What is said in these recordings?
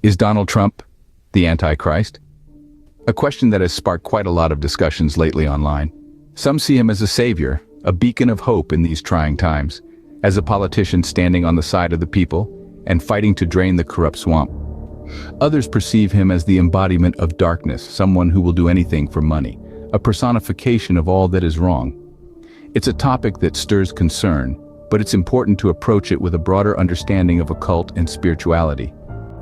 Is Donald Trump the Antichrist? A question that has sparked quite a lot of discussions lately online. Some see him as a savior, a beacon of hope in these trying times, as a politician standing on the side of the people and fighting to drain the corrupt swamp. Others perceive him as the embodiment of darkness, someone who will do anything for money, a personification of all that is wrong. It's a topic that stirs concern, but it's important to approach it with a broader understanding of occult and spirituality.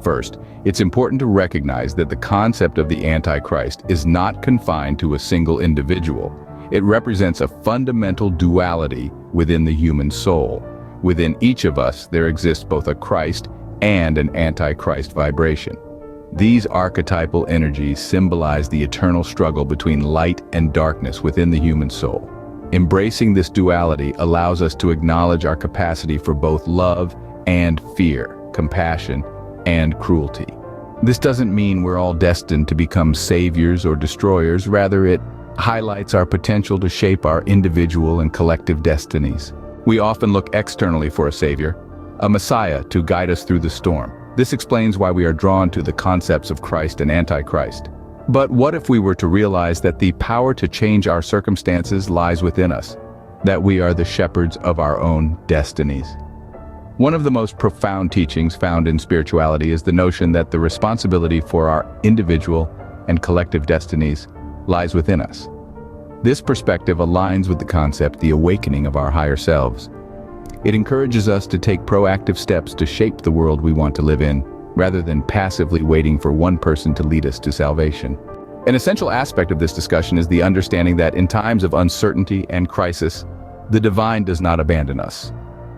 First, it's important to recognize that the concept of the Antichrist is not confined to a single individual. It represents a fundamental duality within the human soul. Within each of us, there exists both a Christ and an Antichrist vibration. These archetypal energies symbolize the eternal struggle between light and darkness within the human soul. Embracing this duality allows us to acknowledge our capacity for both love and fear, compassion and cruelty. This doesn't mean we're all destined to become saviors or destroyers. Rather, it highlights our potential to shape our individual and collective destinies. We often look externally for a savior, a messiah to guide us through the storm. This explains why we are drawn to the concepts of Christ and Antichrist. But what if we were to realize that the power to change our circumstances lies within us, that we are the shepherds of our own destinies? One of the most profound teachings found in spirituality is the notion that the responsibility for our individual and collective destinies lies within us. This perspective aligns with the concept, the awakening of our higher selves. It encourages us to take proactive steps to shape the world we want to live in, rather than passively waiting for one person to lead us to salvation. An essential aspect of this discussion is the understanding that in times of uncertainty and crisis, the divine does not abandon us.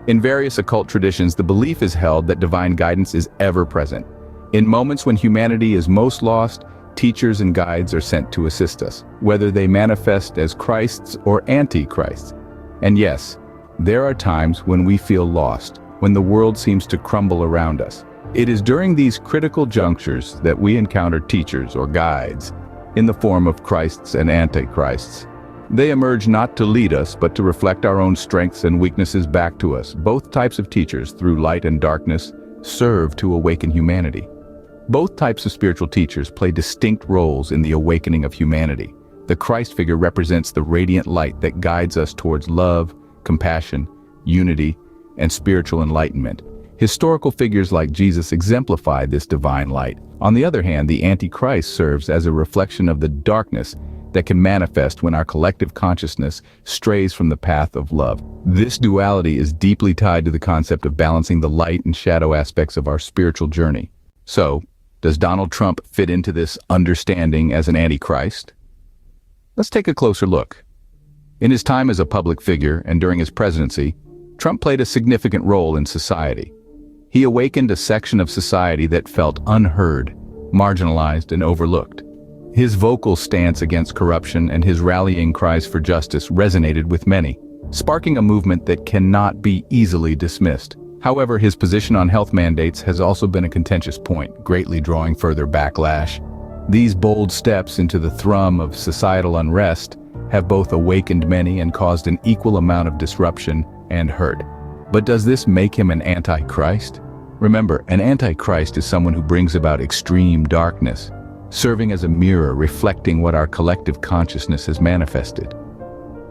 In various occult traditions, the belief is held that divine guidance is ever present. In moments when humanity is most lost, teachers and guides are sent to assist us, whether they manifest as Christs or Antichrists. And yes, there are times when we feel lost, when the world seems to crumble around us. It is during these critical junctures that we encounter teachers or guides in the form of Christs and Antichrists. They emerge not to lead us, but to reflect our own strengths and weaknesses back to us. Both types of teachers, through light and darkness, serve to awaken humanity. Both types of spiritual teachers play distinct roles in the awakening of humanity. The Christ figure represents the radiant light that guides us towards love, compassion, unity, and spiritual enlightenment. Historical figures like Jesus exemplify this divine light. On the other hand, the Antichrist serves as a reflection of the darkness that can manifest when our collective consciousness strays from the path of love. This duality is deeply tied to the concept of balancing the light and shadow aspects of our spiritual journey. So, does Donald Trump fit into this understanding as an Antichrist? Let's take a closer look. In his time as a public figure and during his presidency, Trump played a significant role in society. He awakened a section of society that felt unheard, marginalized, and overlooked. His vocal stance against corruption and his rallying cries for justice resonated with many, sparking a movement that cannot be easily dismissed. However, his position on health mandates has also been a contentious point, greatly drawing further backlash. These bold steps into the thrum of societal unrest have both awakened many and caused an equal amount of disruption and hurt. But does this make him an Antichrist? Remember, an Antichrist is someone who brings about extreme darkness, serving as a mirror reflecting what our collective consciousness has manifested.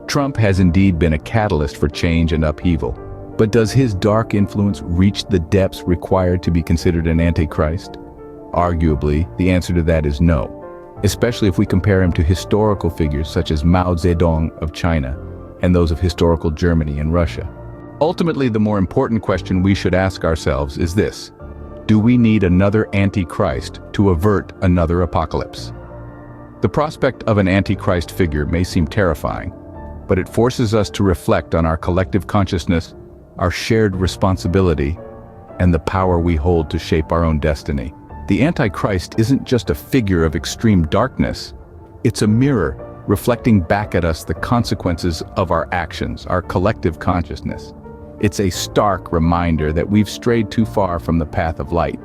Trump has indeed been a catalyst for change and upheaval, but does his dark influence reach the depths required to be considered an Antichrist? Arguably, the answer to that is no, especially if we compare him to historical figures such as Mao Zedong of China and those of historical Germany and Russia. Ultimately, the more important question we should ask ourselves is this: do we need another Antichrist to avert another apocalypse? The prospect of an Antichrist figure may seem terrifying, but it forces us to reflect on our collective consciousness, our shared responsibility, and the power we hold to shape our own destiny. The Antichrist isn't just a figure of extreme darkness. It's a mirror reflecting back at us the consequences of our actions, our collective consciousness. It's a stark reminder that we've strayed too far from the path of light.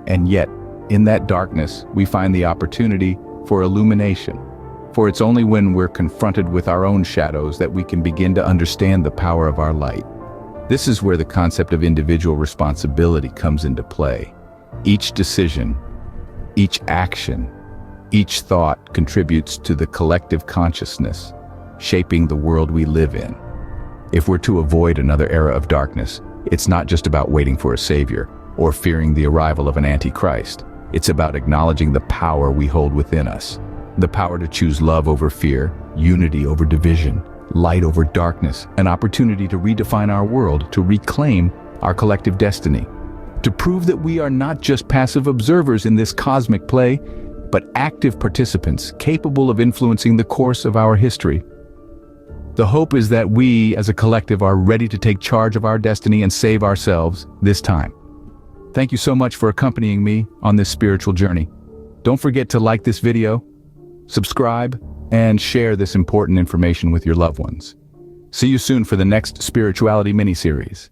And yet, in that darkness, we find the opportunity for illumination. For it's only when we're confronted with our own shadows that we can begin to understand the power of our light. This is where the concept of individual responsibility comes into play. Each decision, Each action, each thought contributes to the collective consciousness, shaping the world we live in. If we're to avoid another era of darkness, it's not just about waiting for a savior or fearing the arrival of an antichrist. It's about acknowledging the power we hold within us. The power to choose love over fear, unity over division, light over darkness, an opportunity to redefine our world, to reclaim our collective destiny. To prove that we are not just passive observers in this cosmic play, but active participants capable of influencing the course of our history. The hope is that we, as a collective, are ready to take charge of our destiny and save ourselves this time. Thank you so much for accompanying me on this spiritual journey. Don't forget to like this video, subscribe, and share this important information with your loved ones. See you soon for the next spirituality mini-series.